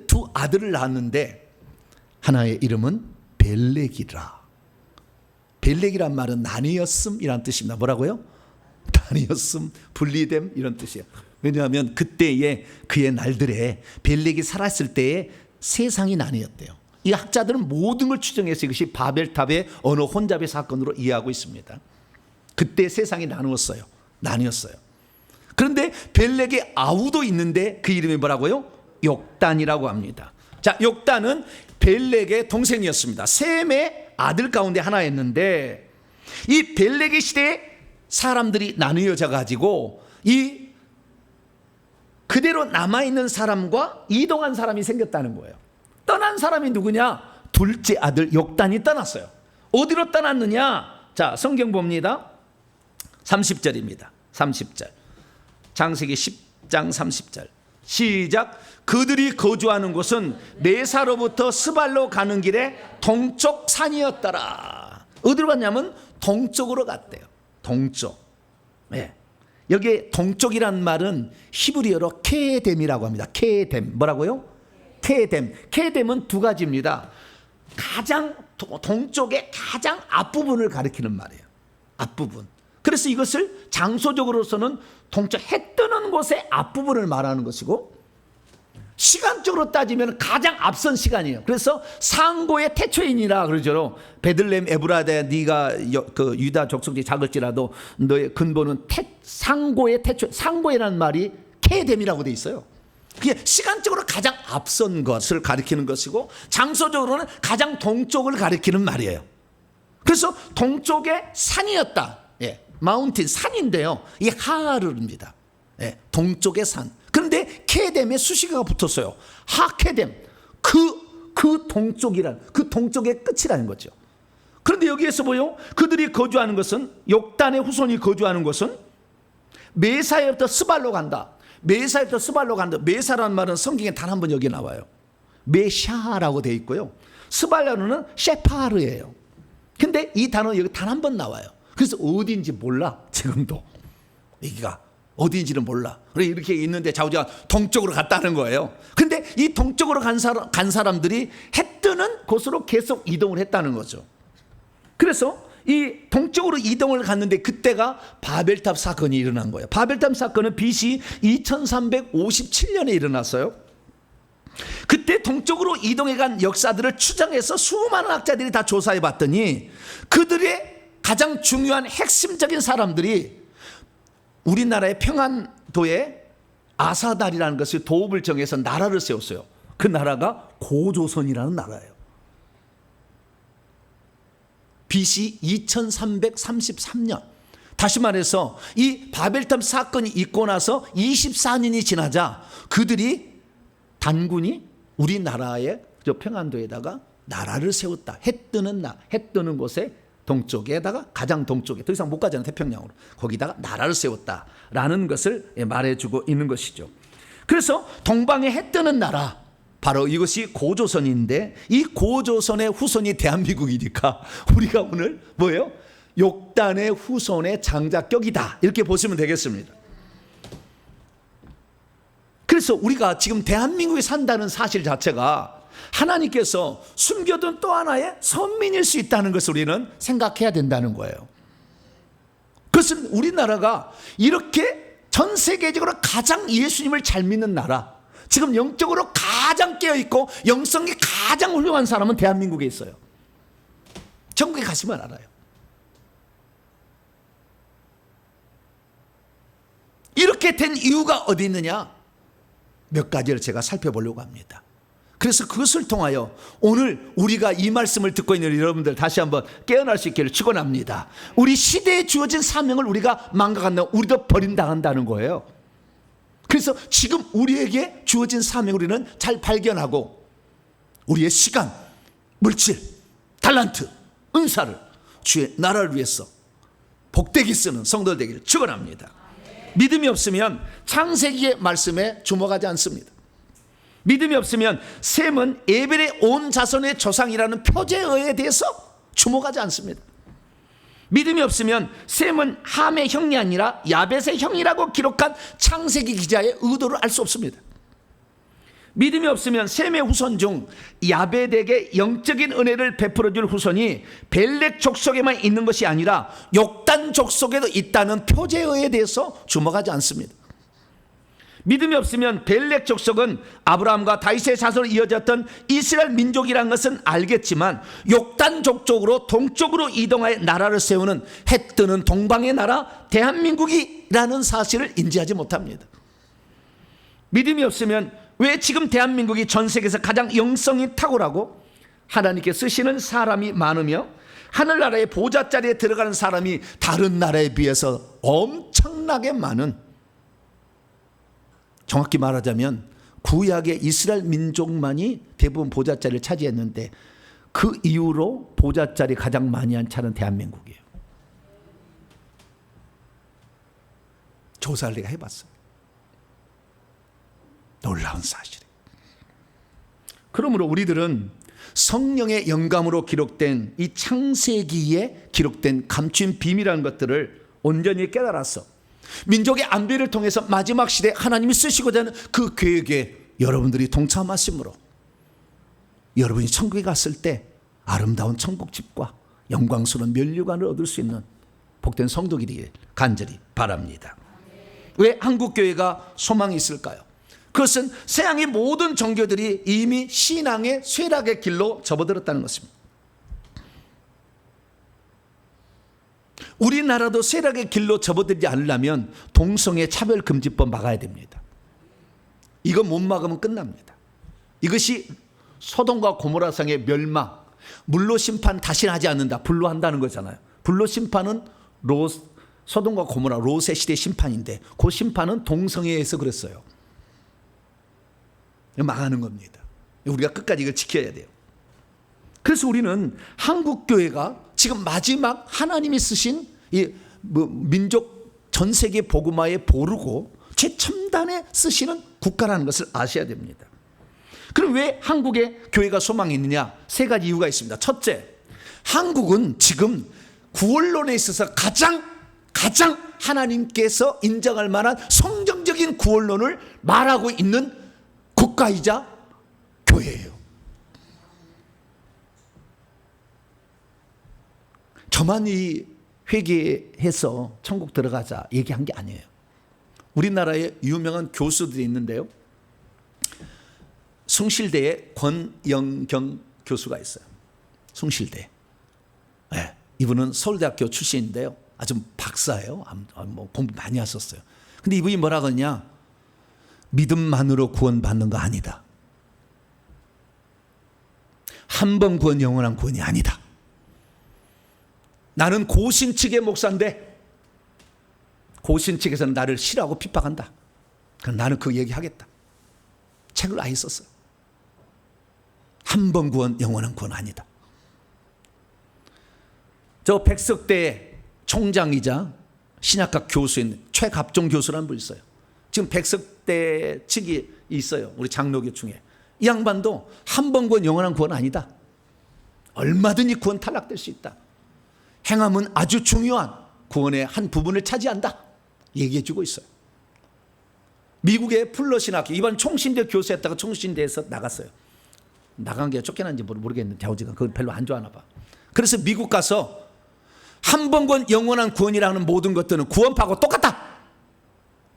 두 아들을 낳았는데 하나의 이름은 벨렉이라. 벨렉이란 말은 나뉘었음이란 뜻입니다. 뭐라고요? 나뉘었음, 분리됨, 이런 뜻이에요. 왜냐하면 그때의 그의 날들에 벨렉이 살았을 때에 세상이 나뉘었대요. 이 학자들은 모든 걸 추정해서 이것이 바벨탑의 언어 혼잡의 사건으로 이해하고 있습니다. 그때 세상이 나뉘었어요. 그런데 벨렉의 아우도 있는데 그 이름이 뭐라고요? 욕단이라고 합니다. 자, 욕단은 벨렉의 동생이었습니다. 셈의 아들 가운데 하나였는데, 이 벨렉의 시대에 사람들이 나뉘어져 가지고 이 그대로 남아있는 사람과 이동한 사람이 생겼다는 거예요. 떠난 사람이 누구냐? 둘째 아들 욕단이 떠났어요. 어디로 떠났느냐? 자, 성경 봅니다. 30절입니다. 30절. 창세기 10장 30절. 시작. 그들이 거주하는 곳은 네사로부터 스발로 가는 길에 동쪽 산이었더라. 어디로 갔냐면 동쪽으로 갔대요. 동쪽. 네. 여기에 동쪽이란 말은 히브리어로 케뎀이라고 합니다. 케뎀. 뭐라고요? 케뎀은 두 가지입니다. 가장 동쪽의 가장 앞부분을 가리키는 말이에요. 앞부분. 그래서 이것을 장소적으로서는 동쪽 해 뜨는 곳의 앞부분을 말하는 것이고, 시간적으로 따지면 가장 앞선 시간이에요. 그래서 상고의 태초인이라 그러죠. 베들레헴 에브라데, 네가 그 유다 족속이 작을지라도 너의 근본은 상고의 태초. 상고이라는 말이 케뎀이라고 돼 있어요. 그게 시간적으로 가장 앞선 것을 가리키는 것이고, 장소적으로는 가장 동쪽을 가리키는 말이에요. 그래서 동쪽에 산이었다. 마운틴, 산인데요. 이게 하르입니다. 동쪽의 산. 그런데 케뎀에 수식어가 붙었어요. 하케뎀. 그 동쪽이란, 그 동쪽의 끝이라는 거죠. 그런데 여기에서 뭐요? 그들이 거주하는 것은, 욕단의 후손이 거주하는 것은 메사에부터 스발로 간다. 메사에부터 스발로 간다. 메사라는 말은 성경에 단 한 번 여기 나와요. 메샤라고 되어 있고요. 스발로는 셰파르예요. 근데 이 단어 여기 단 한 번 나와요. 그래서 어디인지 몰라. 지금도 여기가 어디인지는 몰라. 이렇게 있는데 좌우지가 동쪽으로 갔다는 거예요. 근데 이 동쪽으로 간 사람들이 해 뜨는 곳으로 계속 이동을 했다는 거죠. 그래서 이 동쪽으로 이동을 갔는데 그때가 바벨탑 사건이 일어난 거예요. 바벨탑 사건은 BC 2357년에 일어났어요. 그때 동쪽으로 이동해간 역사들을 추정해서 수많은 학자들이 다 조사해 봤더니 그들의 가장 중요한 핵심적인 사람들이 우리나라의 평안도에 아사달이라는 것을 도읍을 정해서 나라를 세웠어요. 그 나라가 고조선이라는 나라예요. BC 2333년. 다시 말해서 이 바벨탑 사건이 있고 나서 24년이 지나자 그들이 단군이 우리나라의 저 평안도에다가 나라를 세웠다. 해 뜨는 곳에 동쪽에다가 가장 동쪽에 더 이상 못 가잖아요. 태평양으로. 거기다가 나라를 세웠다라는 것을 말해주고 있는 것이죠. 그래서 동방에 해 뜨는 나라, 바로 이것이 고조선인데 이 고조선의 후손이 대한민국이니까 우리가 오늘 뭐예요? 욕단의 후손의 장자격이다, 이렇게 보시면 되겠습니다. 그래서 우리가 지금 대한민국에 산다는 사실 자체가 하나님께서 숨겨둔 또 하나의 선민일 수 있다는 것을 우리는 생각해야 된다는 거예요. 그것은 우리나라가 이렇게 전 세계적으로 가장 예수님을 잘 믿는 나라, 지금 영적으로 가장 깨어있고 영성이 가장 훌륭한 사람은 대한민국에 있어요. 전국에 가시면 알아요. 이렇게 된 이유가 어디 있느냐? 몇 가지를 제가 살펴보려고 합니다. 그래서 그것을 통하여 오늘 우리가 이 말씀을 듣고 있는 여러분들 다시 한번 깨어날 수 있기를 축원합니다. 우리 시대에 주어진 사명을 우리가 망각한다면 우리도 버림당한다는 거예요. 그래서 지금 우리에게 주어진 사명을 우리는 잘 발견하고 우리의 시간, 물질, 달란트, 은사를 주의 나라를 위해서 복되게 쓰는 성도들 되기를 축원합니다. 믿음이 없으면 창세기의 말씀에 주목하지 않습니다. 믿음이 없으면 셈은 에벨의 온 자손의 조상이라는 표제어에 대해서 주목하지 않습니다. 믿음이 없으면 셈은 함의 형이 아니라 야벳의 형이라고 기록한 창세기 기자의 의도를 알 수 없습니다. 믿음이 없으면 셈의 후손 중 야벳에게 영적인 은혜를 베풀어줄 후손이 벨렉 족속에만 있는 것이 아니라 욕단 족속에도 있다는 표제어에 대해서 주목하지 않습니다. 믿음이 없으면 벨렉 족속은 아브라함과 다윗의 자손으로 이어졌던 이스라엘 민족이라는 것은 알겠지만 욕단 족속으로 동쪽으로 이동하여 나라를 세우는 해 뜨는 동방의 나라 대한민국이라는 사실을 인지하지 못합니다. 믿음이 없으면 왜 지금 대한민국이 전 세계에서 가장 영성이 탁월하고 하나님께 쓰시는 사람이 많으며 하늘나라의 보좌자리에 들어가는 사람이 다른 나라에 비해서 엄청나게 많은, 정확히 말하자면 구약의 이스라엘 민족만이 대부분 보좌자리를 차지했는데 그 이후로 보좌자리 가장 많이 한 차는 대한민국이에요. 조사를 내가 해봤어요. 놀라운 사실이에요. 그러므로 우리들은 성령의 영감으로 기록된 이 창세기에 기록된 감추인 비밀이라는 것들을 온전히 깨달아서 민족의 안배를 통해서 마지막 시대에 하나님이 쓰시고자 하는 그 계획에 여러분들이 동참하심으로 여러분이 천국에 갔을 때 아름다운 천국집과 영광스러운 면류관을 얻을 수 있는 복된 성도끼리 간절히 바랍니다. 왜 한국교회가 소망이 있을까요? 그것은 서양의 모든 종교들이 이미 신앙의 쇠락의 길로 접어들었다는 것입니다. 우리나라도 쇠락의 길로 접어들지 않으려면 동성애 차별금지법 막아야 됩니다. 이거 못 막으면 끝납니다. 이것이 소돔과 고모라성의 멸망, 물로 심판 다시는 하지 않는다, 불로 한다는 거잖아요. 불로 심판은 소돔과 고모라 롯의 시대 심판인데 그 심판은 동성애에서 그랬어요. 망하는 겁니다. 우리가 끝까지 이걸 지켜야 돼요. 그래서 우리는 한국교회가 지금 마지막 하나님이 쓰신 이 민족 전 세계 복음화에 보르고 최첨단에 쓰시는 국가라는 것을 아셔야 됩니다. 그럼 왜 한국의 교회가 소망이 있느냐? 세 가지 이유가 있습니다. 첫째, 한국은 지금 구원론에 있어서 가장 하나님께서 인정할 만한 성경적인 구원론을 말하고 있는 국가이자 교회예요. 저만 이 회개해서 천국 들어가자 얘기한 게 아니에요. 우리나라에 유명한 교수들이 있는데요, 숭실대에 권영경 교수가 있어요. 숭실대. 네, 이분은 서울대학교 출신인데요. 아주 박사예요. 뭐 공부 많이 하셨어요. 근데 이분이 뭐라 그러냐? 믿음만으로 구원받는 거 아니다. 한 번 구원 영원한 구원이 아니다. 나는 고신 측의 목사인데 고신 측에서는 나를 싫어하고 핍박한다. 그럼 나는 그 얘기하겠다. 책을 아예 썼어요. 한 번 구원 영원한 구원 아니다. 저 백석대 총장이자 신약학 교수인 최갑종 교수라는 분이 있어요. 지금 백석대 측이 있어요. 우리 장로교 중에. 이 양반도 한 번 구원 영원한 구원 아니다. 얼마든지 구원 탈락될 수 있다. 행함은 아주 중요한 구원의 한 부분을 차지한다. 얘기해 주고 있어요. 미국의 풀러 신학교, 이번 총신대 교수였다가 총신대에서 나갔어요. 나간 게 쫓겨난지 모르겠는데 어지간 그걸 별로 안 좋아하나 봐. 그래서 미국 가서 한 번 구원 영원한 구원이라는 모든 것들은 구원파하고 똑같다.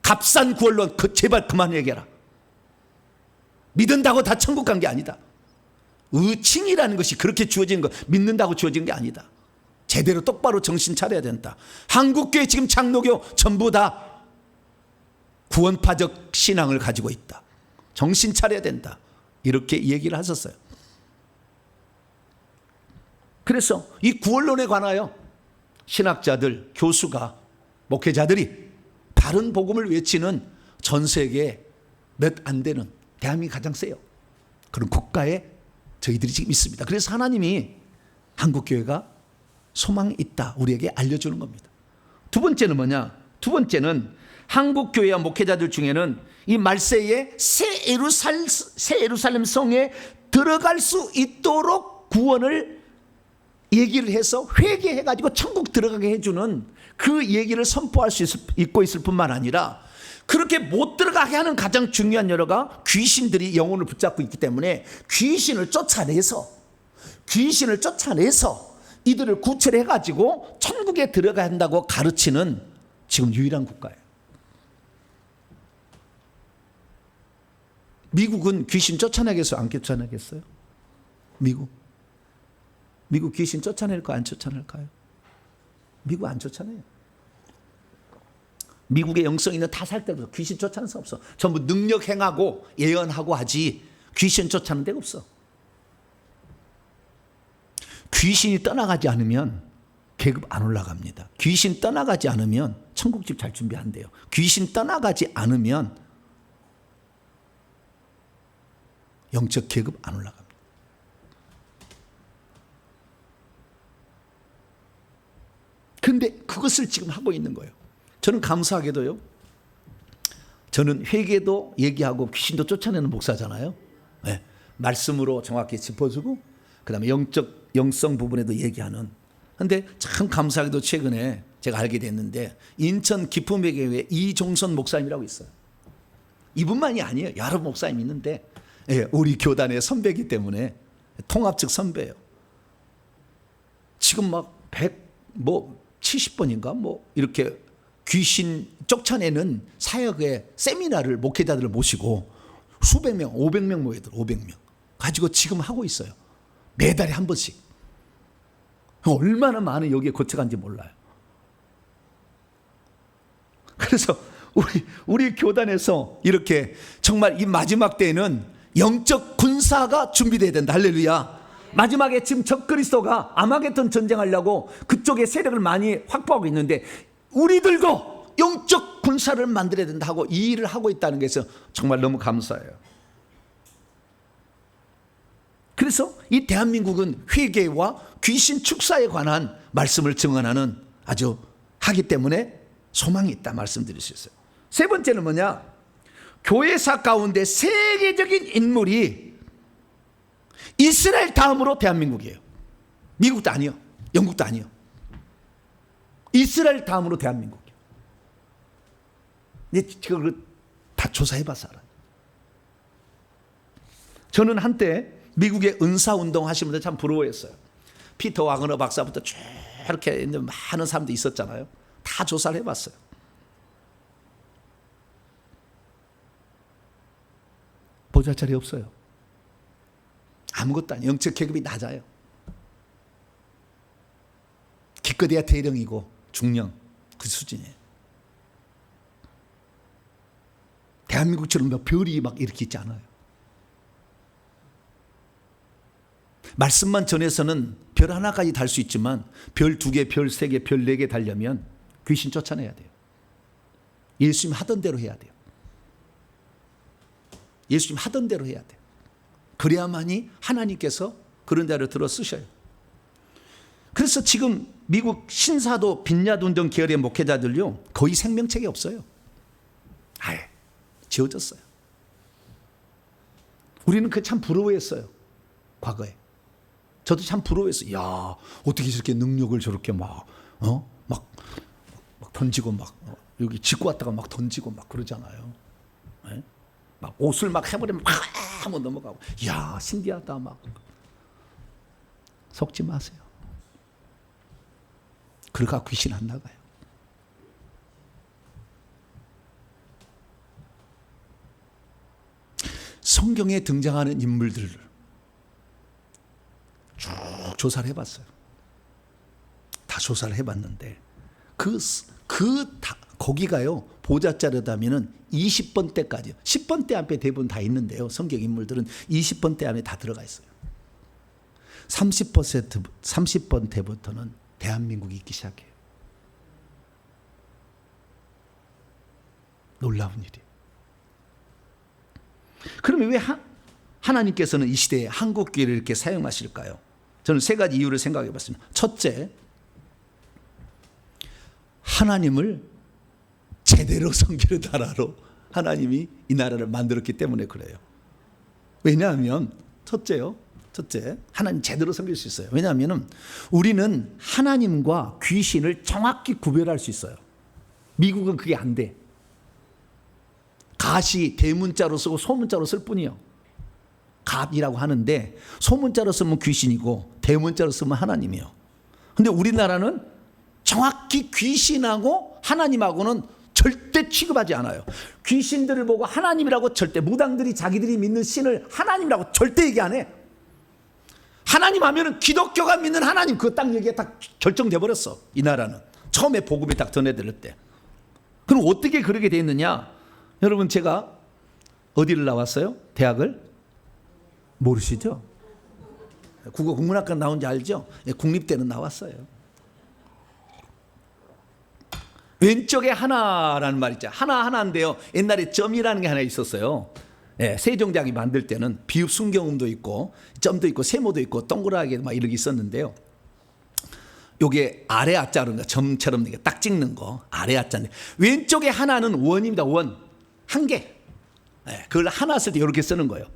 값싼 구원론 제발 그만 얘기해라. 믿는다고 다 천국 간 게 아니다. 의칭이라는 것이 그렇게 주어진 거, 믿는다고 주어진 게 아니다. 제대로 똑바로 정신 차려야 된다. 한국교회 지금 장로교 전부 다 구원파적 신앙을 가지고 있다. 정신 차려야 된다. 이렇게 얘기를 하셨어요. 그래서 이 구원론에 관하여 신학자들, 교수가, 목회자들이 바른 복음을 외치는 전 세계에 몇 안 되는, 대한민국이 가장 세요. 그런 국가에 저희들이 지금 있습니다. 그래서 하나님이 한국교회가 소망이 있다 우리에게 알려주는 겁니다. 두 번째는 뭐냐? 두 번째는 한국교회와 목회자들 중에는 이 말세에 새 예루살렘 성에 들어갈 수 있도록 구원을 얘기를 해서 회개해가지고 천국 들어가게 해주는 그 얘기를 선포할 수 있고 있을 뿐만 아니라 그렇게 못 들어가게 하는 가장 중요한 여러가 귀신들이 영혼을 붙잡고 있기 때문에 귀신을 쫓아내서 이들을 구출해가지고 천국에 들어가야 한다고 가르치는 지금 유일한 국가예요. 미국은 귀신 쫓아내겠어요? 안 쫓아내겠어요? 미국 귀신 쫓아낼까요? 안 쫓아낼까요? 미국 안 쫓아내요. 미국의 영성인은 다 살 데가 없어. 귀신 쫓아내는 수 없어. 전부 능력 행하고 예언하고 하지 귀신 쫓아내는 데가 없어. 귀신이 떠나가지 않으면 계급 안 올라갑니다. 귀신 떠나가지 않으면 천국집 잘 준비 안 돼요. 귀신 떠나가지 않으면 영적 계급 안 올라갑니다. 그런데 그것을 지금 하고 있는 거예요. 저는 감사하게도요. 저는 회개도 얘기하고 귀신도 쫓아내는 목사잖아요. 네. 말씀으로 정확히 짚어주고 그다음에 영성 부분에도 얘기하는. 그런데 참 감사하게도 최근에 제가 알게 됐는데 인천 기쁨의 교회 이종선 목사님이라고 있어요. 이분만이 아니에요. 여러 목사님 있는데 우리 교단의 선배이기 때문에 통합 측 선배예요. 지금 막 70번인가 이렇게 귀신 쫓아내는 사역의 세미나를 목회자들을 모시고 수백 명, 500명 모여들 500명 가지고 지금 하고 있어요. 매달에 한 번씩. 얼마나 많은 여기에 거쳐간지 몰라요. 그래서 우리 교단에서 이렇게 정말 이 마지막 때에는 영적 군사가 준비돼야 된다. 할렐루야. 마지막에 지금 적그리스도가 아마겟돈 전쟁하려고 그쪽에 세력을 많이 확보하고 있는데 우리들도 영적 군사를 만들어야 된다 하고 이 일을 하고 있다는 것에서 정말 너무 감사해요. 그래서 이 대한민국은 회개와 귀신 축사에 관한 말씀을 증언하는 아주 하기 때문에 소망이 있다 말씀드릴 수 있어요. 세 번째는 뭐냐? 교회사 가운데 세계적인 인물이 이스라엘 다음으로 대한민국이에요. 미국도 아니요. 영국도 아니요. 이스라엘 다음으로 대한민국이에요. 제가 다 조사해봐서 알아요. 저는 한때 미국의 은사운동 하시는 분들 참 부러워했어요. 피터 와그너 박사부터 쭉 이렇게 많은 사람들이 있었잖아요. 다 조사를 해봤어요. 보잘 자리 없어요. 아무것도 아니에요. 영적 계급이 낮아요. 기껏해야 대령이고 중령 그 수준이에요. 대한민국처럼 몇 별이 막 이렇게 있지 않아요. 말씀만 전해서는 별 하나까지 달 수 있지만 별 2개, 별 3개, 별 4개 달려면 귀신 쫓아내야 돼요. 예수님 하던 대로 해야 돼요. 예수님 하던 대로 해야 돼요. 그래야만이 하나님께서 그런 자를 들어 쓰셔요. 그래서 지금 미국 신사도 빈야운동 계열의 목회자들요 거의 생명책이 없어요. 아예 지워졌어요. 우리는 그 참 부러워했어요. 과거에 저도 참 부러워했어요. 야, 어떻게 저렇게 능력을 저렇게 막 던지고 막 여기 짚고 왔다가 막 던지고 막 그러잖아요. 네? 막 옷을 막 해버리면 막 한번 넘어가고, 야, 신기하다 막. 속지 마세요. 그러가 귀신 안 나가요. 성경에 등장하는 인물들을 쭉 조사를 해봤어요. 다 조사를 해봤는데 거기가요 보좌자르다면은 20번 때까지요. 10번 때 앞에 대부분 다 있는데요. 성경 인물들은 20번 때 안에 다 들어가 있어요. 30번 때부터는 대한민국이 있기 시작해요. 놀라운 일이에요. 그러면 왜 하나님께서는 이 시대에 한국교회를 이렇게 사용하실까요? 저는 3가지 이유를 생각해 봤습니다. 첫째, 하나님을 제대로 섬기는 나라로 하나님이 이 나라를 만들었기 때문에 그래요. 왜냐하면 첫째, 하나님 제대로 섬길 수 있어요. 왜냐하면 우리는 하나님과 귀신을 정확히 구별할 수 있어요. 미국은 그게 안 돼. 갓이 대문자로 쓰고 소문자로 쓸 뿐이요. 갓이라고 하는데 소문자로 쓰면 귀신이고 대문자로 쓰면 하나님이요. 근데 우리나라는 정확히 귀신하고 하나님하고는 절대 취급하지 않아요. 귀신들을 보고 하나님이라고 절대, 무당들이 자기들이 믿는 신을 하나님이라고 절대 얘기 안 해. 하나님 하면은 기독교가 믿는 하나님, 그거 딱 얘기가 딱 결정돼 버렸어. 이 나라는 처음에 복음이 딱 전해들을 때. 그럼 어떻게 그렇게 돼 있느냐? 여러분, 제가 어디를 나왔어요? 대학을? 모르시죠? 국어 국문학과 나온지 알죠? 국립대는 나왔어요. 왼쪽에 하나라는 말 있죠. 하나인데요. 옛날에 점이라는 게 하나 있었어요. 세종대왕이 만들 때는 비읍 순경음도 있고 점도 있고 세모도 있고 동그랗게 막 이렇게 있었는데요. 요게 아래 아자로 점처럼 이렇게 딱 찍는 거 아래 아자인데, 왼쪽에 하나는 원입니다. 원. 한 개. 그걸 하나 쓸 때 이렇게 쓰는 거예요.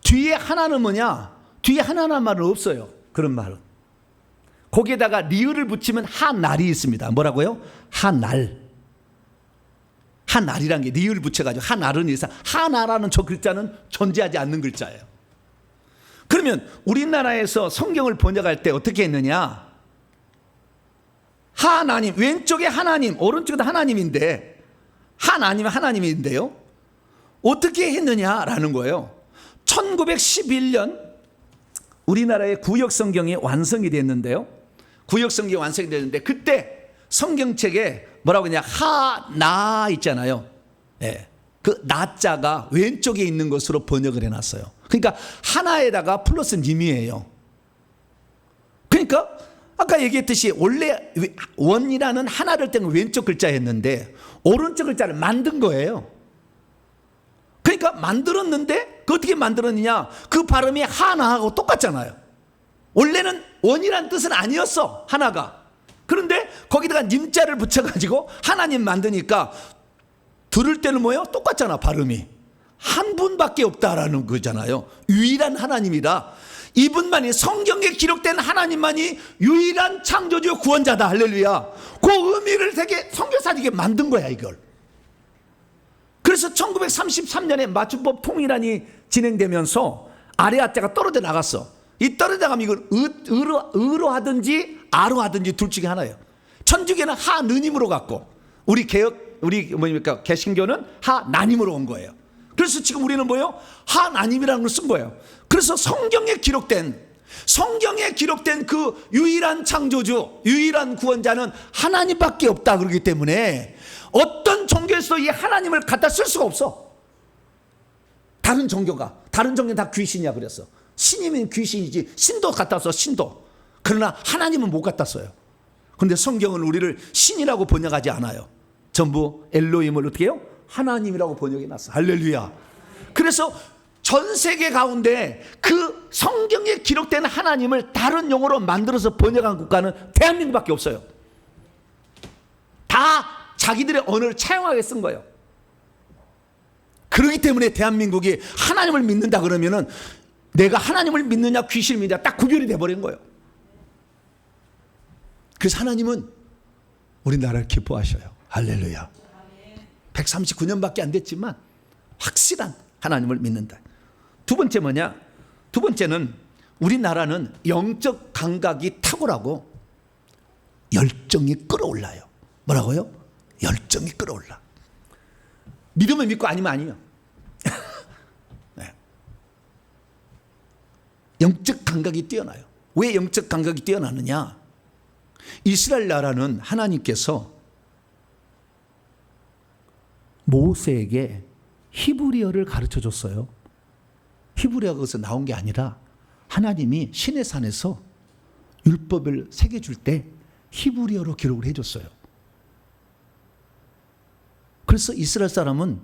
뒤에 하나는 뭐냐? 뒤에 하나란 말은 없어요. 그런 말은. 거기에다가 리을을 붙이면 하날이 있습니다. 뭐라고요? 하날. 하날이라는 게 리을 붙여가지고 하날은 이상, 하나라는 저 글자는 존재하지 않는 글자예요. 그러면 우리나라에서 성경을 번역할 때 어떻게 했느냐? 하나님, 왼쪽에 하나님, 오른쪽에도 하나님인데, 하나님인데요. 어떻게 했느냐라는 거예요. 1911년 우리나라의 구역성경이 완성이 됐는데요. 구역성경이 완성이 됐는데 그때 성경책에 뭐라고 하냐, 하나 있잖아요. 그 나자가 왼쪽에 있는 것으로 번역을 해놨어요. 그러니까 하나에다가 플러스 님이에요. 그러니까 아까 얘기했듯이 원래 원이라는 하나를 떼는 왼쪽 글자였는데 오른쪽 글자를 만든 거예요. 그러니까 만들었는데 그 어떻게 만들었느냐, 그 발음이 하나하고 똑같잖아요. 원래는 원이란 뜻은 아니었어, 하나가. 그런데 거기다가 님자를 붙여가지고 하나님 만드니까 들을 때는 뭐예요? 똑같잖아, 발음이. 한 분밖에 없다라는 거잖아요. 유일한 하나님이라, 이분만이, 성경에 기록된 하나님만이 유일한 창조주 구원자다. 할렐루야. 그 의미를 되게 성경사직에 만든 거야, 이걸. 그래서 1933년에 맞춤법 통일안이 진행되면서 아래 아자가 떨어져 나갔어. 이 떨어져 나가면 이걸 으로 하든지 아로 하든지 둘 중에 하나예요. 천주교는 하느님으로 갔고 우리 개신교는 하나님으로 온 거예요. 그래서 지금 우리는 뭐예요? 하나님이라는 걸 쓴 거예요. 그래서 성경에 기록된 그 유일한 창조주, 유일한 구원자는 하나님밖에 없다 그러기 때문에 어떤 종교에서도 이 하나님을 갖다 쓸 수가 없어. 다른 종교는 다 귀신이야 그랬어. 신이면 귀신이지, 신도 갖다 써, 신도. 그러나 하나님은 못 갖다 써요. 그런데 성경은 우리를 신이라고 번역하지 않아요. 전부 엘로힘을 어떻게 해요? 하나님이라고 번역해 놨어. 할렐루야. 그래서 전 세계 가운데 그 성경에 기록된 하나님을 다른 용어로 만들어서 번역한 국가는 대한민국밖에 없어요. 다 자기들의 언어를 차용하게 쓴 거예요. 그렇기 때문에 대한민국이 하나님을 믿는다 그러면은 내가 하나님을 믿느냐 귀신을 믿느냐 딱 구별이 돼버린 거예요. 그래서 하나님은 우리나라를 기뻐하셔요. 할렐루야. 139년밖에 안 됐지만 확실한 하나님을 믿는다. 두 번째 뭐냐? 두 번째는 우리나라는 영적 감각이 탁월하고 열정이 끌어올라요. 뭐라고요? 열정이 끌어올라. 믿으면 믿고 아니면 아니에요. 네. 영적 감각이 뛰어나요. 왜 영적 감각이 뛰어나느냐? 이스라엘 나라는 하나님께서 모세에게 히브리어를 가르쳐 줬어요. 히브리어가 거기서 나온 게 아니라 하나님이 시내산에서 율법을 새겨줄 때 히브리어로 기록을 해줬어요. 그래서 이스라엘 사람은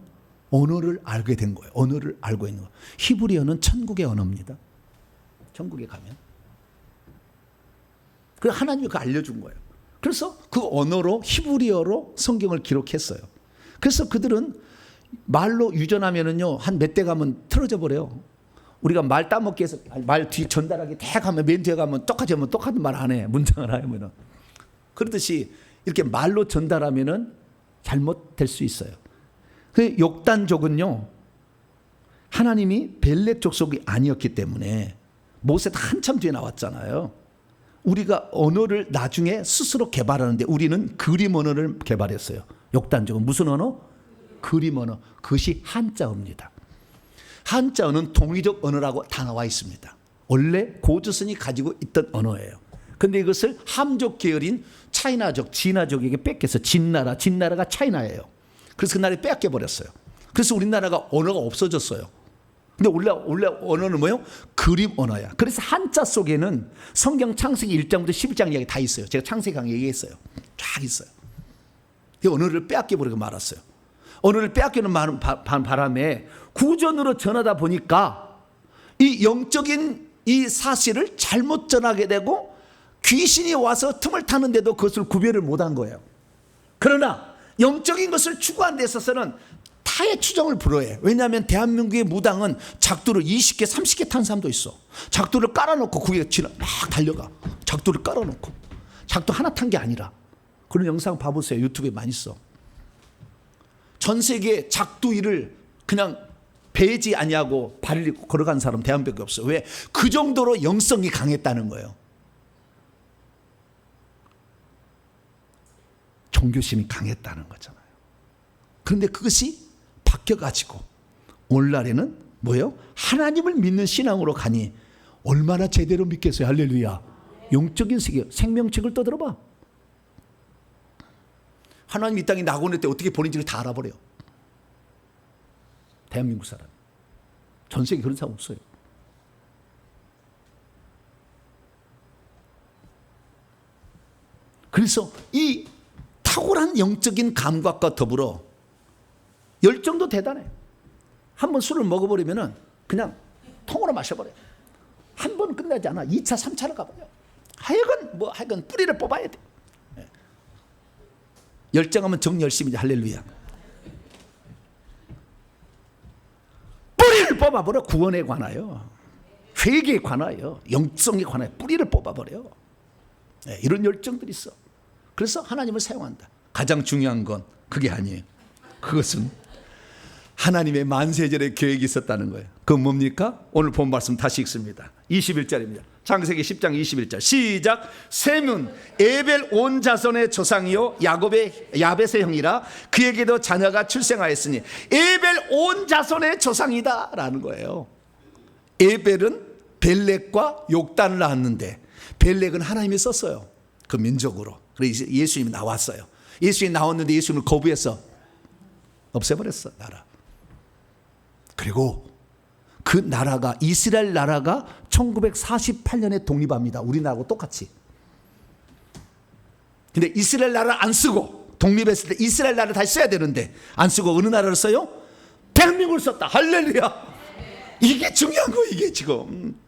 언어를 알게 된 거예요. 언어를 알고 있는 거예요. 히브리어는 천국의 언어입니다. 천국에 가면. 그래서 하나님이 그거 알려준 거예요. 그래서 그 언어로 성경을 기록했어요. 그래서 그들은 말로 유전하면은요, 한 몇 대 가면 틀어져 버려요. 우리가 말 따먹기 해서 말 뒤 전달하기 딱 하면 맨 뒤에 가면 똑같이 하면 똑같은 말 안 해. 문장을 하면은. 그러듯이 이렇게 말로 전달하면은 잘못될 수 있어요. 그 욕단족은요, 하나님이 벨렛 족속이 아니었기 때문에 모세도 한참 뒤에 나왔잖아요. 우리가 언어를 나중에 스스로 개발하는데 우리는 그림 언어를 개발했어요. 욕단족은 무슨 언어? 그림 언어. 그것이 한자어입니다. 한자어는 동의적 언어라고 다 나와 있습니다. 원래 고조선이 가지고 있던 언어예요. 그런데 이것을 함족 계열인 차이나족, 진화족에게 뺏겨서 진나라가 차이나예요. 그래서 그 나라에 빼앗겨 버렸어요. 그래서 우리나라가 언어가 없어졌어요. 근데 원래 언어는 뭐예요? 그림 언어야. 그래서 한자 속에는 성경 창세기 1장부터 11장 이야기 다 있어요. 제가 창세기 강의 얘기했어요. 쫙 있어요. 그 언어를 빼앗겨 버리고 말았어요. 언어를 빼앗기는 바람에 구전으로 전하다 보니까 이 영적인 이 사실을 잘못 전하게 되고 귀신이 와서 틈을 타는데도 그것을 구별을 못한 거예요. 그러나 영적인 것을 추구하는 데 있어서는 타의 추정을 불허해. 왜냐하면 대한민국의 무당은 작두를 20개 30개 탄 사람도 있어. 작두를 깔아놓고 거기에 막 달려가. 작두를 깔아놓고. 작두 하나 탄 게 아니라. 그런 영상 봐보세요. 유튜브에 많이 있어. 전 세계 작두 일을 그냥 배지 아니하고 발을 입고 걸어간 사람 대한민국에 없어요. 왜? 그 정도로 영성이 강했다는 거예요. 종교심이 강했다는 거잖아요. 그런데 그것이 바뀌어가지고 오늘날에는 뭐예요? 하나님을 믿는 신앙으로 가니 얼마나 제대로 믿겠어요. 할렐루야. 영적인 세계, 생명책을 떠들어봐. 하나님 이 땅에 낙원일 때 어떻게 보낸지를 다 알아버려요. 대한민국 사람. 전 세계 그런 사람 없어요. 그래서 이 탁월한 영적인 감각과 더불어 열정도 대단해. 한번 술을 먹어버리면 그냥 통으로 마셔버려요. 한 번 끝나지 않아. 2차, 3차를 가버려요. 하여간 뿌리를 뽑아야 돼. 열정하면 정열심이지. 할렐루야. 뿌리를 뽑아버려. 구원에 관하여, 회개에 관하여, 영성에 관하여 뿌리를 뽑아버려. 이런 열정들이 있어. 그래서 하나님을 사용한다. 가장 중요한 건 그게 아니에요. 그것은 하나님의 만세절의 계획이 있었다는 거예요. 그건 뭡니까? 오늘 본 말씀 다시 읽습니다. 21절입니다. 창세기 10장 21절 시작. 셈은 에벨 온 자손의 조상이요 야벳의 형이라 그에게도 자녀가 출생하였으니 에벨 온 자손의 조상이다 라는 거예요. 에벨은 벨렉과 욕단을 낳았는데 벨렉은 하나님이 썼어요. 그 민족으로. 그래서 예수님이 나왔어요. 예수님이 나왔는데 예수님을 거부해서 없애버렸어 나라. 그리고 그 나라가 이스라엘 나라가 1948년에 독립합니다. 우리나라하고 똑같이. 근데 이스라엘 나라를 안 쓰고 독립했을 때 이스라엘 나라를 다시 써야 되는데 안 쓰고 어느 나라를 써요? 대한민국을 썼다. 할렐루야. 이게 중요한 거예요. 이게 지금.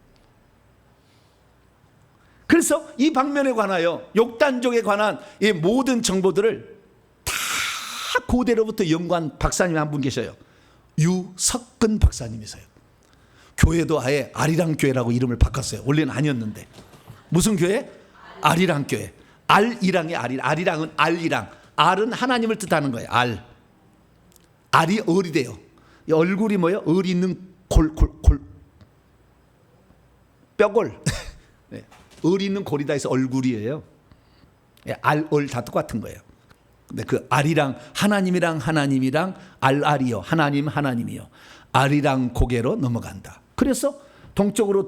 그래서 이 방면에 관하여 욕단족에 관한 이 모든 정보들을 다 고대로부터 연구한 박사님이 한 분 계셔요. 유석근 박사님이세요. 교회도 아예 아리랑 교회라고 이름을 바꿨어요. 원래는 아니었는데. 무슨 교회? 아리랑 교회. 알이랑이 아리랑은 알이랑. 알은 하나님을 뜻하는 거예요. 알이 얼이 돼요. 이 얼굴이 뭐예요? 얼이 있는 뼈골. 네. 얼이 있는 골이다 해서 얼굴이에요. 얼 다 똑같은 거예요. 근데 그 알이랑 하나님이랑 알이요. 하나님이요. 알이랑 고개로 넘어간다. 그래서 동쪽으로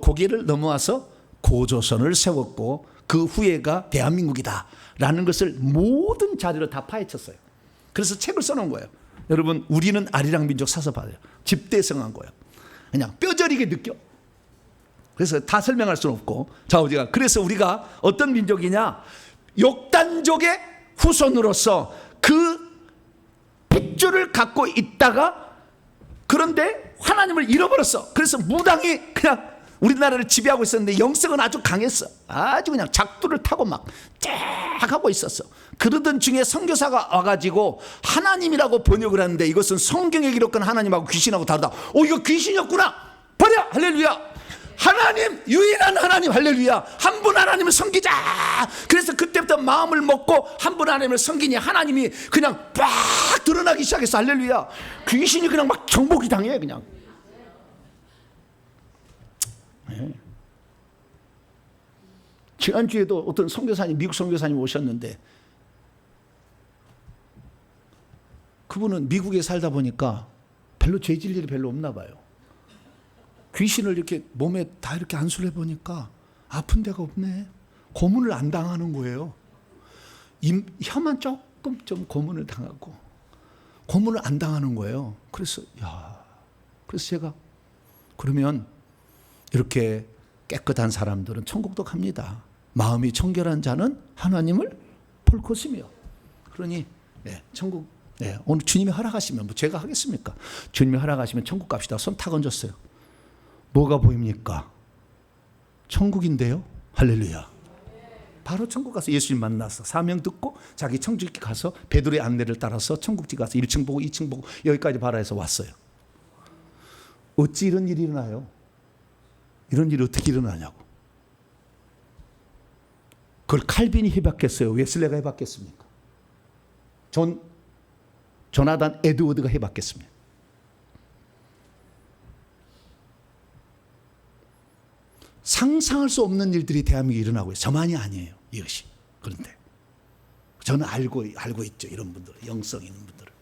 고개를 넘어와서 고조선을 세웠고 그 후예가 대한민국이다 라는 것을 모든 자료로 다 파헤쳤어요. 그래서 책을 써놓은 거예요. 여러분 우리는 아리랑 민족 사서봐요. 집대성한 거예요. 그냥 뼈저리게 느껴. 그래서 다 설명할 수는 없고. 자, 그래서 우리가 어떤 민족이냐? 욕단족의 후손으로서 그 핏줄을 갖고 있다가 그런데 하나님을 잃어버렸어. 그래서 무당이 그냥 우리나라를 지배하고 있었는데 영성은 아주 강했어. 아주 그냥 작두를 타고 막 쫙 하고 있었어. 그러던 중에 선교사가 와가지고 하나님이라고 번역을 하는데 이것은 성경에 기록한 하나님하고 귀신하고 다르다. 이거 귀신이었구나. 버려. 할렐루야. 하나님, 유일한 하나님, 할렐루야. 한 분 하나님을 섬기자. 그래서 그때부터 마음을 먹고 한 분 하나님을 섬기니 하나님이 그냥 빡 드러나기 시작했어. 할렐루야. 귀신이 그냥 막 정복이 당해 그냥. 네. 지난주에도 어떤 선교사님, 미국 선교사님 오셨는데 그분은 미국에 살다 보니까 별로 죄질 일이 별로 없나 봐요. 귀신을 이렇게 몸에 다 이렇게 안수를 해보니까 아픈 데가 없네. 고문을 안 당하는 거예요. 혀만 조금 좀 고문을 당하고 고문을 안 당하는 거예요. 그래서 제가 그러면 이렇게 깨끗한 사람들은 천국도 갑니다. 마음이 청결한 자는 하나님을 볼 것이며. 그러니 천국 오늘 주님이 허락하시면 뭐 제가 하겠습니까? 주님이 허락하시면 천국 갑시다. 손 탁 얹었어요. 뭐가 보입니까? 천국인데요. 할렐루야. 바로 천국 가서 예수님 만나서 사명 듣고 자기 천국에 가서 베드로의 안내를 따라서 천국지 가서 1층 보고 2층 보고 여기까지 바라에서 왔어요. 어찌 이런 일이 일어나요? 이런 일이 어떻게 일어나냐고. 그걸 칼빈이 해봤겠어요? 웨슬레가 해봤겠습니까? 조나단 에드워드가 해봤겠습니까? 상상할 수 없는 일들이 대한민국에 일어나고 있어요. 저만이 아니에요. 이것이. 그런데 저는 알고 있죠. 이런 분들, 영성 있는 분들을.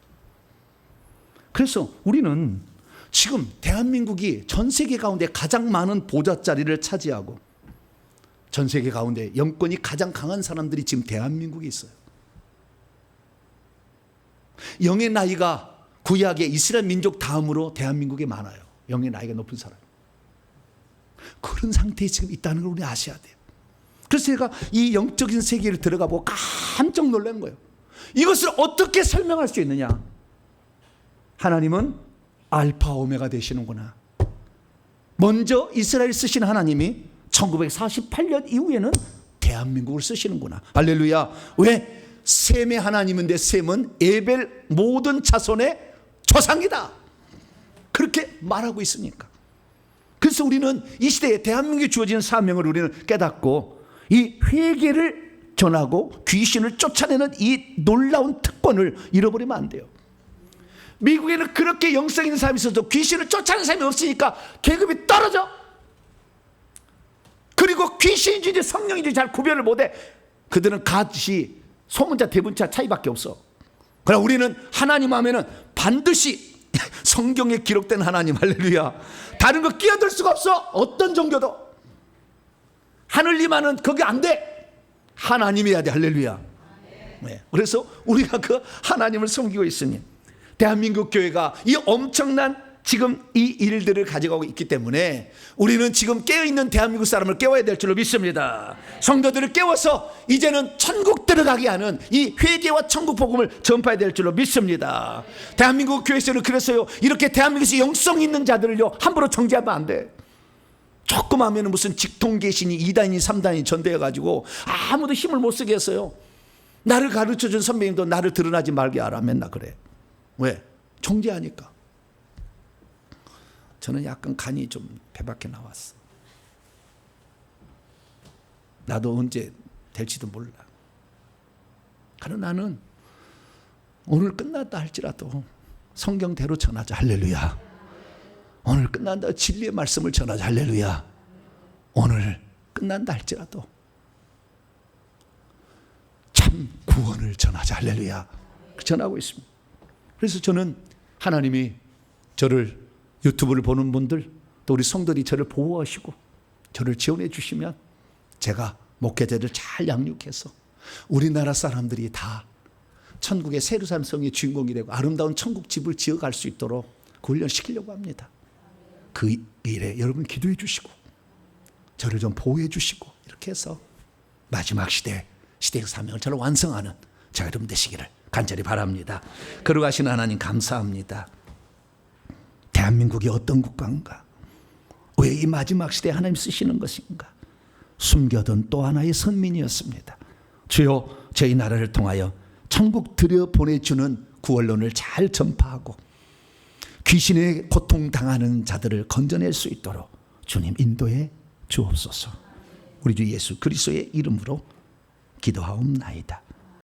그래서 우리는 지금 대한민국이 전 세계 가운데 가장 많은 보좌 자리를 차지하고 전 세계 가운데 영권이 가장 강한 사람들이 지금 대한민국에 있어요. 영의 나이가 구약의 이스라엘 민족 다음으로 대한민국에 많아요. 영의 나이가 높은 사람. 그런 상태에 지금 있다는 걸 우리 아셔야 돼요. 그래서 제가 이 영적인 세계를 들어가 보고 깜짝 놀라는 거예요. 이것을 어떻게 설명할 수 있느냐? 하나님은 알파 오메가 되시는구나. 먼저 이스라엘 쓰신 하나님이 1948년 이후에는 대한민국을 쓰시는구나. 할렐루야. 왜? 셈의 하나님인데 셈은 에벨 모든 자손의 조상이다. 그렇게 말하고 있으니까. 그래서 우리는 이 시대에 대한민국에 주어진 사명을 우리는 깨닫고 이 회개를 전하고 귀신을 쫓아내는 이 놀라운 특권을 잃어버리면 안 돼요. 미국에는 그렇게 영성 있는 사람이 있어도 귀신을 쫓아내는 사람이 없으니까 계급이 떨어져. 그리고 귀신인지 성령인지 잘 구별을 못해. 그들은 가시 소문자 대문자 차이밖에 없어. 그러나 우리는 하나님 하면은 반드시 성경에 기록된 하나님, 할렐루야. 다른 거 끼어들 수가 없어. 어떤 종교도. 하늘님만은 거기 안 돼. 하나님이어야 돼, 할렐루야. 네. 그래서 우리가 그 하나님을 섬기고 있으니 대한민국 교회가 이 엄청난 지금 이 일들을 가져가고 있기 때문에 우리는 지금 깨어있는 대한민국 사람을 깨워야 될 줄로 믿습니다. 성도들을 깨워서 이제는 천국 들어가게 하는 이 회개와 천국 복음을 전파해야 될 줄로 믿습니다. 대한민국 교회에서는 그래서요, 이렇게 대한민국에서 영성 있는 자들을요 함부로 정죄하면 안 돼. 조금 하면 무슨 직통계신이 2단이 3단이 전대해가지고 아무도 힘을 못 쓰게 했어요. 나를 가르쳐준 선배님도 나를 드러나지 말게 하라 맨날 그래. 왜? 정죄하니까. 저는 약간 간이 좀 배박해 나왔어. 나도 언제 될지도 몰라. 그러나 나는 오늘 끝났다 할지라도 성경대로 전하자, 할렐루야. 오늘 끝난다 진리의 말씀을 전하자, 할렐루야. 오늘 끝난다 할지라도 참 구원을 전하자, 할렐루야. 전하고 있습니다. 그래서 저는 하나님이 저를 유튜브를 보는 분들 또 우리 성도들이 저를 보호하시고 저를 지원해 주시면 제가 목회자들 잘 양육해서 우리나라 사람들이 다 천국의 세루살렘 성의 주인공이 되고 아름다운 천국 집을 지어갈 수 있도록 그 훈련시키려고 합니다. 그 일에 여러분 기도해 주시고 저를 좀 보호해 주시고 이렇게 해서 마지막 시대의 사명을 저를 완성하는 저와 여러분 되시기를 간절히 바랍니다. 거룩하신 하나님 감사합니다. 대한민국이 어떤 국가인가? 왜 이 마지막 시대에 하나님 쓰시는 것인가? 숨겨둔 또 하나의 선민이었습니다. 주여, 저희 나라를 통하여 천국 들여보내주는 구원론을 잘 전파하고 귀신의 고통당하는 자들을 건져낼 수 있도록 주님 인도해 주옵소서. 우리 주 예수 그리스도의 이름으로 기도하옵나이다.